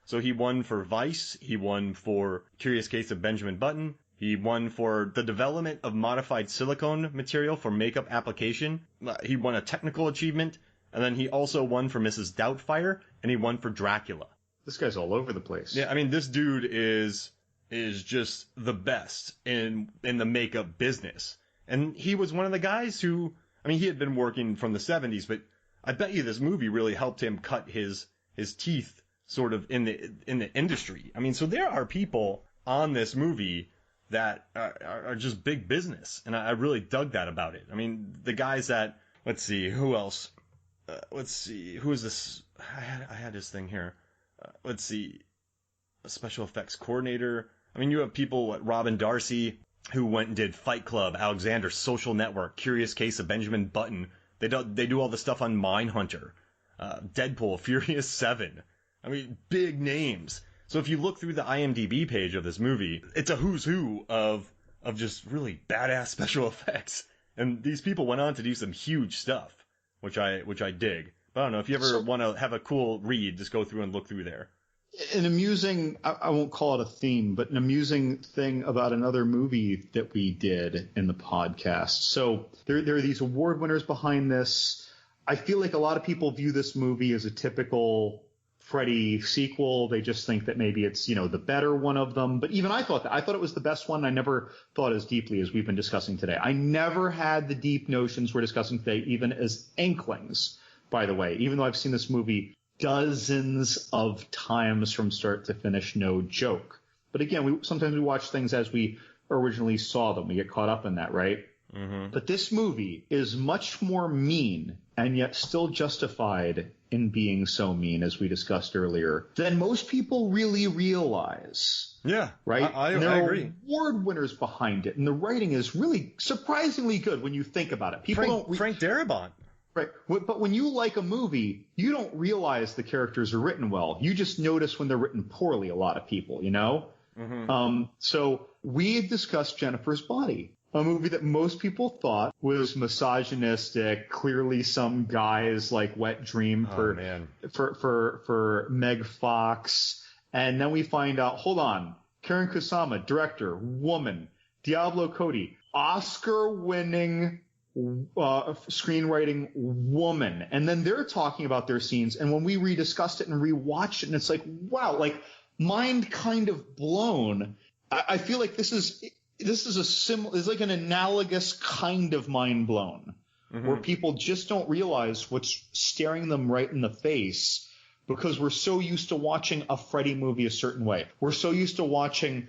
So he won for Vice. He won for Curious Case of Benjamin Button. He won for the development of modified silicone material for makeup application. He won a technical achievement. And then he also won for Mrs. Doubtfire, and he won for Dracula. This guy's all over the place. Yeah, I mean, this dude is just the best in the makeup business. And he was one of the guys who, I mean, he had been working from the 70s, but I bet you this movie really helped him cut his teeth sort of in the industry. I mean, so there are people on this movie that are just big business, and I really dug that about it. I mean, the guys that, let's see, who else? Let's see, who is this? I had this thing here. Let's see, a special effects coordinator. I mean, you have people like Robin Darcy, who went and did Fight Club, Alexander, Social Network, Curious Case of Benjamin Button. They do all the stuff on Mindhunter, Deadpool, Furious 7. I mean, big names. So if you look through the IMDb page of this movie, it's a who's who of just really badass special effects. And these people went on to do some huge stuff, which I dig. But I don't know, if you ever want to have a cool read, just go through and look through there. An amusing, I won't call it a theme, but an amusing thing about another movie that we did in the podcast. So there are these award winners behind this. I feel like a lot of people view this movie as a typical Freddy sequel. They just think that maybe it's, the better one of them. But even I thought that. I thought it was the best one. I never thought as deeply as we've been discussing today. I never had the deep notions we're discussing today, even as inklings, by the way, even though I've seen this movie dozens of times from start to finish, no joke. But again, sometimes we watch things as we originally saw them. We get caught up in that, right? Mm-hmm. But this movie is much more mean and yet still justified in being so mean, as we discussed earlier, than most people really realize. Yeah, right? I agree. There are award winners behind it, and the writing is really surprisingly good when you think about it. Frank Darabont. Right. But when you like a movie, you don't realize the characters are written well. You just notice when they're written poorly, a lot of people, Mm-hmm. So we had discussed Jennifer's Body, a movie that most people thought was misogynistic, clearly some guy's like wet dream for Meg Fox. And then we find out, hold on, Karen Kusama, director, woman, Diablo Cody, Oscar-winning screenwriting woman, and then they're talking about their scenes, and when we rediscussed it and rewatched it, and it's like, wow, like mind kind of blown. I feel like this is it's like an analogous kind of mind blown, mm-hmm. where people just don't realize what's staring them right in the face because we're so used to watching a Freddy movie a certain way. We're so used to watching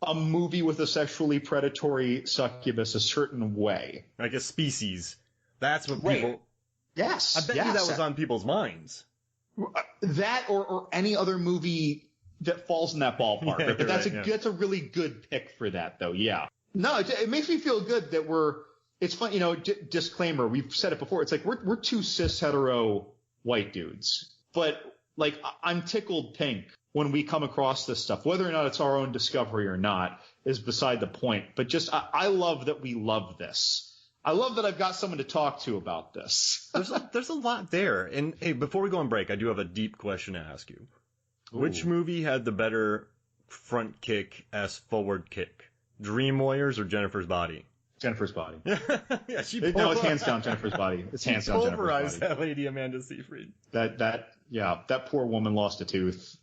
a movie with a sexually predatory succubus a certain way. Like a species. That's what right. people... Yes. I bet you that was on people's minds. That or any other movie that falls in that ballpark. Yeah, right? But that's a really good pick for that, though, yeah. No, it makes me feel good that it's fun, disclaimer, we've said it before, it's like we're two cis hetero white dudes. But, like, I'm tickled pink when we come across this stuff. Whether or not it's our own discovery or not is beside the point. But just, I love that we love this. I love that I've got someone to talk to about this. There's a lot there. And hey, before we go on break, I do have a deep question to ask you. Ooh. Which movie had the better front kick as forward kick? Dream Warriors or Jennifer's Body? Jennifer's Body. Yeah, it's hands down Jennifer's Body. It's hands down Jennifer's Body. Pulverized that lady Amanda Seyfried. That poor woman lost a tooth.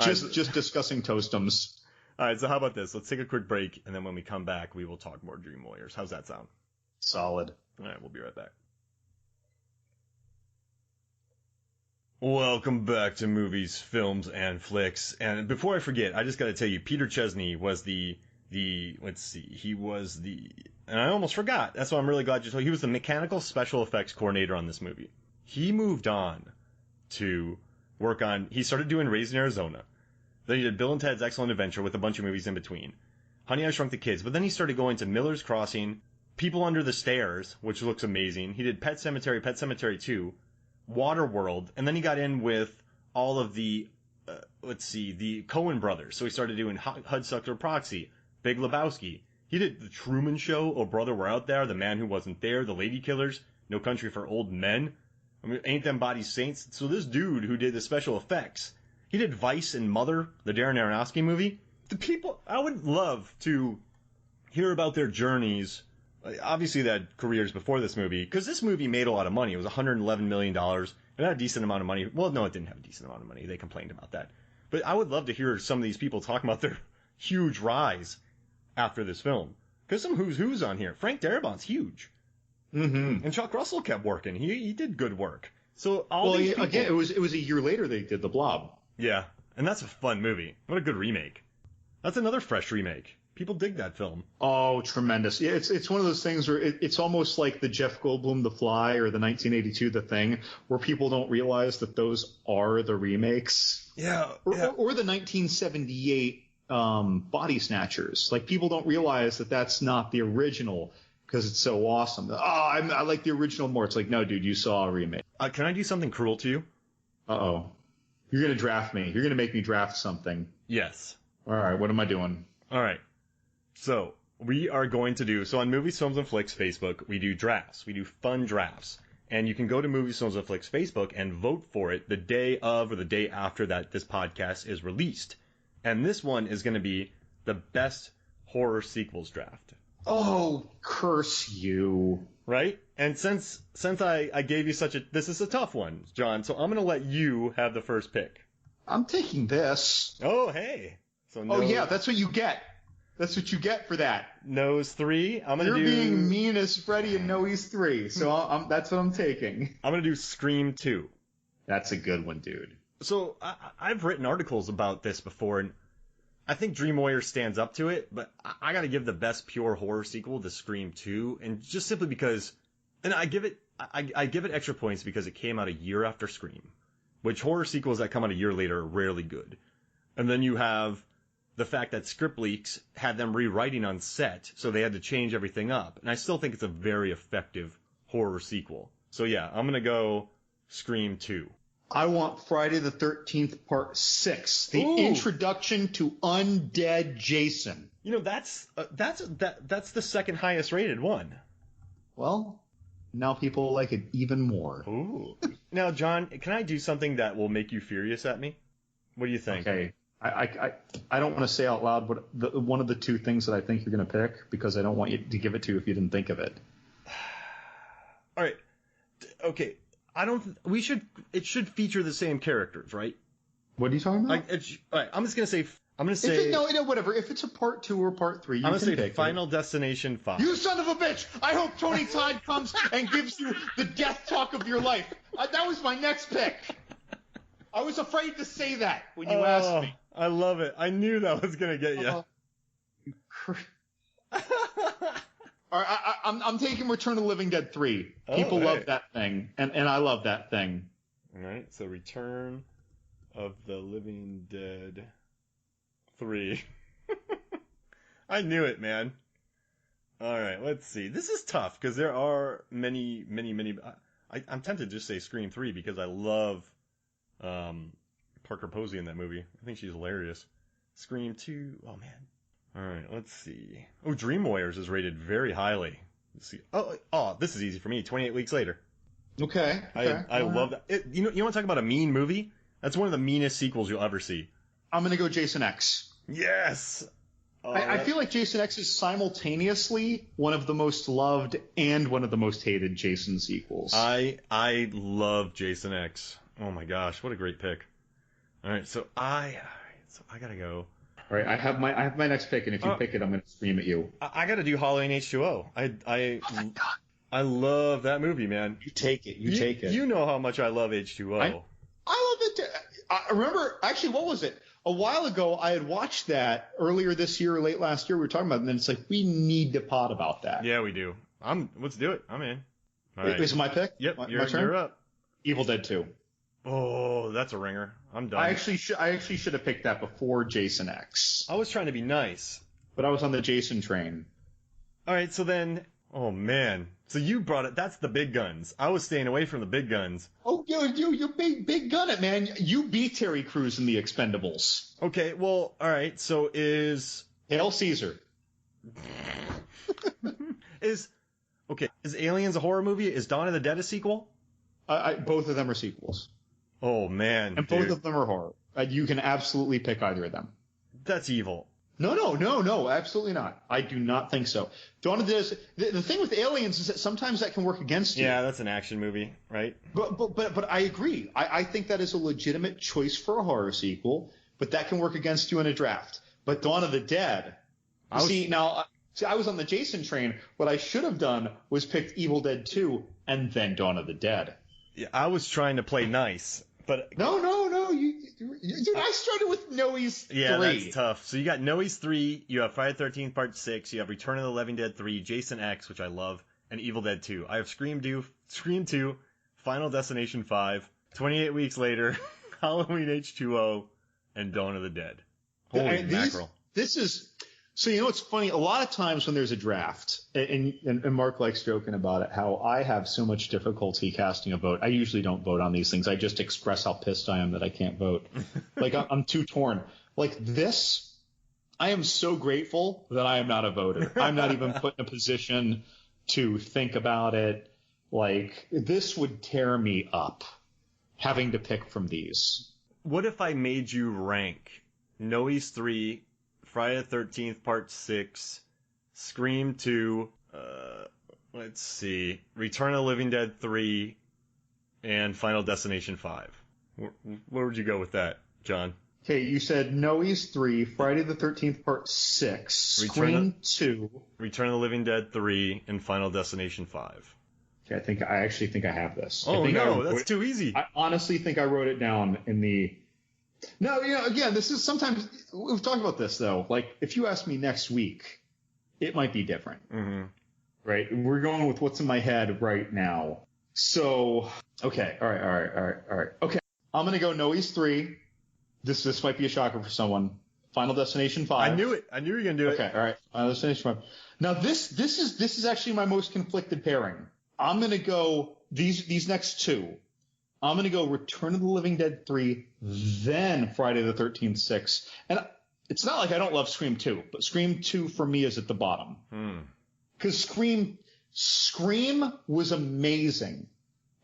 Just discussing toastums. All right, so how about this? Let's take a quick break, and then when we come back, we will talk more Dream Warriors. How's that sound? Solid. All right, we'll be right back. Welcome back to Movies, Films, and Flicks. And before I forget, I just got to tell you, Peter Chesney was and I almost forgot. That's why I'm really glad you told. He was the mechanical special effects coordinator on this movie. He moved on to work on, he started doing Raised in Arizona. Then he did Bill and Ted's Excellent Adventure with a bunch of movies in between. Honey, I Shrunk the Kids. But then he started going to Miller's Crossing, People Under the Stairs, which looks amazing. He did Pet Sematary 2, Waterworld, and then he got in with all of the, the Coen brothers. So he started doing Hudsucker Proxy, Big Lebowski. He did The Truman Show, Oh Brother, We're Out There, The Man Who Wasn't There, The Lady Killers, No Country for Old Men. I mean, Ain't Them Bodies Saints? So this dude who did the special effects He did Vice and Mother, the Darren Aronofsky movie. I would love to hear about their journeys. Obviously, they had careers before this movie, because this movie made a lot of money. It was $111 million. It had a decent amount of money. Well, no, it didn't have a decent amount of money. They complained about that. But I would love to hear some of these people talk about their huge rise after this film. Because some who's on here. Frank Darabont's huge. Mm-hmm. And Chuck Russell kept working. He did good work. So again, it was a year later they did The Blob. Yeah, and that's a fun movie. What a good remake. That's another fresh remake. People dig that film. Oh, tremendous. Yeah, it's one of those things where it's almost like the Jeff Goldblum The Fly or the 1982 The Thing, where people don't realize that those are the remakes. Yeah. Or the 1978 Body Snatchers. Like, people don't realize that that's not the original because it's so awesome. I like the original more. It's like, no, dude, you saw a remake. Can I do something cruel to you? Uh-oh. You're going to draft me. You're going to make me draft something. Yes. All right, what am I doing? All right. So, we are going to do, so on Movies, Films, and Flicks Facebook, we do drafts. We do fun drafts. And you can go to Movies, Films, and Flicks Facebook and vote for it the day of or the day after that this podcast is released. And this one is going to be the best horror sequels draft. Oh, curse you. Right? And since I gave you this is a tough one, John, so I'm going to let you have the first pick. I'm taking this. Oh, hey. So Oh, yeah, that's what you get. That's what you get for that. Nose 3. You're being mean as Freddy and no, he's 3. So that's what I'm taking. I'm going to do Scream 2. That's a good one, dude. So I've written articles about this before, and I think Dream Warrior stands up to it, but I got to give the best pure horror sequel to Scream 2, and just simply because, and I give it extra points because it came out a year after Scream, which horror sequels that come out a year later are rarely good. And then you have the fact that script leaks had them rewriting on set, so they had to change everything up. And I still think it's a very effective horror sequel. So yeah, I'm going to go Scream 2. I want Friday the 13th Part 6, the introduction to Undead Jason. You know, that's the second highest rated one. Well, now people like it even more. Ooh. Now, John, can I do something that will make you furious at me? What do you think? Okay. I don't want to say out loud one of the two things that I think you're going to pick, because I don't want you to give it to you if you didn't think of it. All right. Okay. It should feature the same characters, right? What are you talking about? All right. I'm just going to say. No, whatever. If it's a part 2 or part 3, I'm going to say Final Destination 5. You son of a bitch! I hope Tony Todd comes and gives you the death talk of your life. That was my next pick. I was afraid to say that when you asked me. I love it. I knew that was going to get you. All right, I'm taking Return of the Living Dead 3. People love that thing, and I love that thing. All right, so Return of the Living Dead 3. I knew it, man. All right, let's see. This is tough because there are many. I'm tempted to just say Scream 3 because I love Parker Posey in that movie. I think she's hilarious. Scream 2. Oh, man. All right, let's see. Oh, Dream Warriors is rated very highly. Let's see. Oh, this is easy for me. 28 Weeks Later. Okay. I love that. You want to talk about a mean movie? That's one of the meanest sequels you'll ever see. I'm going to go Jason X. Yes. I feel like Jason X is simultaneously one of the most loved and one of the most hated Jason sequels. I love Jason X. Oh my gosh, what a great pick. All right, so I gotta go. All right, I have my next pick, and if you pick it, I'm going to scream at you. I got to do Halloween H2O. Oh my God. I love that movie, man. You take it. You take it. You know how much I love H2O. I love it too. I remember, actually, what was it? A while ago, I had watched that earlier this year or late last year. We were talking about it, and then it's like, we need to pod about that. Yeah, we do. Let's do it. I'm in. All right. Is it my pick? Yep, my you're up. Evil Dead 2. Oh, that's a ringer. I'm done. I actually should have picked that before Jason X. I was trying to be nice. But I was on the Jason train. All right, so then, oh man. So you brought it. That's the big guns. I was staying away from the big guns. Oh, you big gun it, man. You beat Terry Crews in The Expendables. Okay, well, all right. So is Hail Caesar. Is Aliens a horror movie? Is Dawn of the Dead a sequel? Both of them are sequels. Oh man, and both of them are horror. You can absolutely pick either of them. That's evil. No, absolutely not. I do not think so. Dawn of the Dead. The thing with Aliens is that sometimes that can work against you. Yeah, that's an action movie, right? But I agree. I think that is a legitimate choice for a horror sequel, but that can work against you in a draft. But Dawn of the Dead. I was on the Jason train. What I should have done was picked Evil Dead 2 and then Dawn of the Dead. Yeah, I was trying to play nice, but no. I started with Noe's 3. Yeah, that's tough. So you got Noe's 3, you have Friday the 13th Part 6, you have Return of the Living Dead 3, Jason X, which I love, and Evil Dead 2. I have Scream 2, Final Destination 5, 28 Weeks Later, Halloween H2O, and Dawn of the Dead. Holy mackerel. So, you know, it's funny. A lot of times when there's a draft, and Mark likes joking about it, how I have so much difficulty casting a vote. I usually don't vote on these things. I just express how pissed I am that I can't vote. Like, I'm too torn. Like this, I am so grateful that I am not a voter. I'm not even put in a position to think about it. Like, this would tear me up, having to pick from these. What if I made you rank Noe's 3, Friday the 13th Part 6, Scream 2, let's see, Return of the Living Dead 3, and Final Destination 5? Where would you go with that, John? Okay, you said Noe's 3, Friday the 13th Part 6, Scream 2. Return of the Living Dead 3, and Final Destination 5. Okay, I actually think I have this. Oh, no, that's too easy. I honestly think I wrote it down in the... No, you know, again, this is sometimes... We've talked about this, though. Like, if you ask me next week, it might be different. Mm-hmm. Right? We're going with what's in my head right now. So, okay, all right. Okay, I'm going to go Noe's 3. This might be a shocker for someone. Final Destination 5. I knew it. I knew you were going to do it. Okay, all right. Final Destination 5. Now, this is actually my most conflicted pairing. I'm going to go these next two. I'm going to go Return of the Living Dead 3, then Friday the 13th 6. And it's not like I don't love Scream 2, but Scream 2 for me is at the bottom. Because Scream was amazing,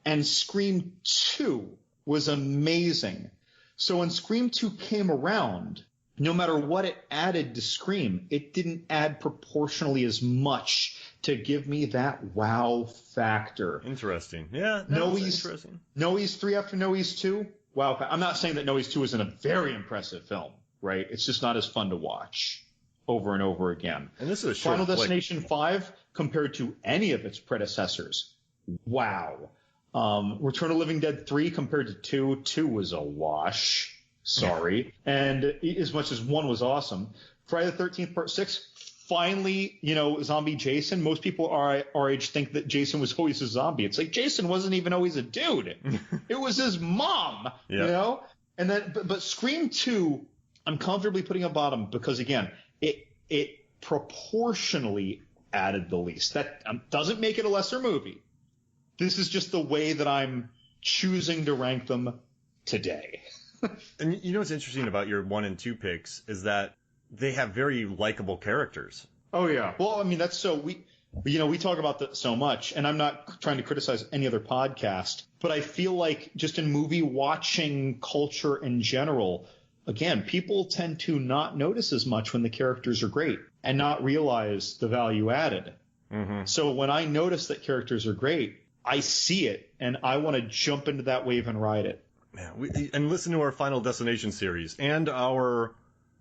and Scream 2 was amazing. So when Scream 2 came around, no matter what it added to Scream, it didn't add proportionally as much to give me that wow factor. Interesting. Yeah, interesting. Noe's 3 after Noe's 2, wow. I'm not saying that Noe's 2 isn't a very impressive film, right? It's just not as fun to watch over and over again. And this is a short Final Destination 5 compared to any of its predecessors. Wow. Return of the Living Dead 3 compared to 2 was a wash. Sorry. And as much as 1 was awesome. Friday the 13th Part 6, finally, you know, zombie Jason. Most people our age think that Jason was always a zombie. It's like Jason wasn't even always a dude. It was his mom, you know? And then, but Scream 2, I'm comfortably putting at bottom because, again, it proportionally added the least. That doesn't make it a lesser movie. This is just the way that I'm choosing to rank them today. And you know what's interesting about your 1 and 2 picks is that they have very likable characters. Oh yeah. Well, I mean, that's so we talk about that so much, and I'm not trying to criticize any other podcast, but I feel like just in movie watching culture in general, again, people tend to not notice as much when the characters are great and not realize the value added. Mm-hmm. So when I notice that characters are great, I see it and I want to jump into that wave and ride it. Man, and listen to our Final Destination series and our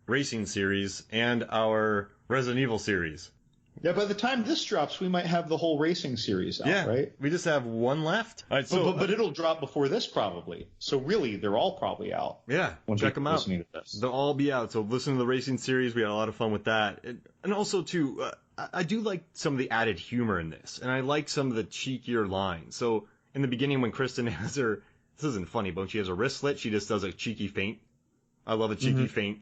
racing series and our Resident Evil series. Yeah, by the time this drops, we might have the whole racing series out, right? We just have 1 left. All right, so, but it'll drop before this probably. So really, they're all probably out. Yeah, check them out. They'll all be out. So listen to the racing series. We had a lot of fun with that. And also, too, I do like some of the added humor in this. And I like some of the cheekier lines. So in the beginning when Kristen has her, this isn't funny, but when she has her wrist slit, she just does a cheeky feint. I love a cheeky feint.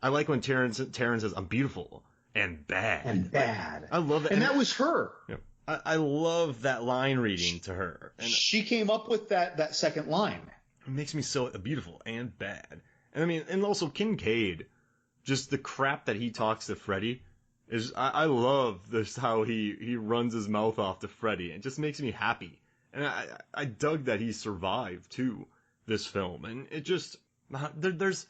I like when Taryn says, "I'm beautiful and bad." And bad. I love that. And that was her. Yeah. I love that line reading to her. And she came up with that second line. It makes me so beautiful and bad. And I mean, and also Kincaid, just the crap that he talks to Freddy is, I love this, how he runs his mouth off to Freddy. It just makes me happy. And I dug that he survived too, this film. And it just, There's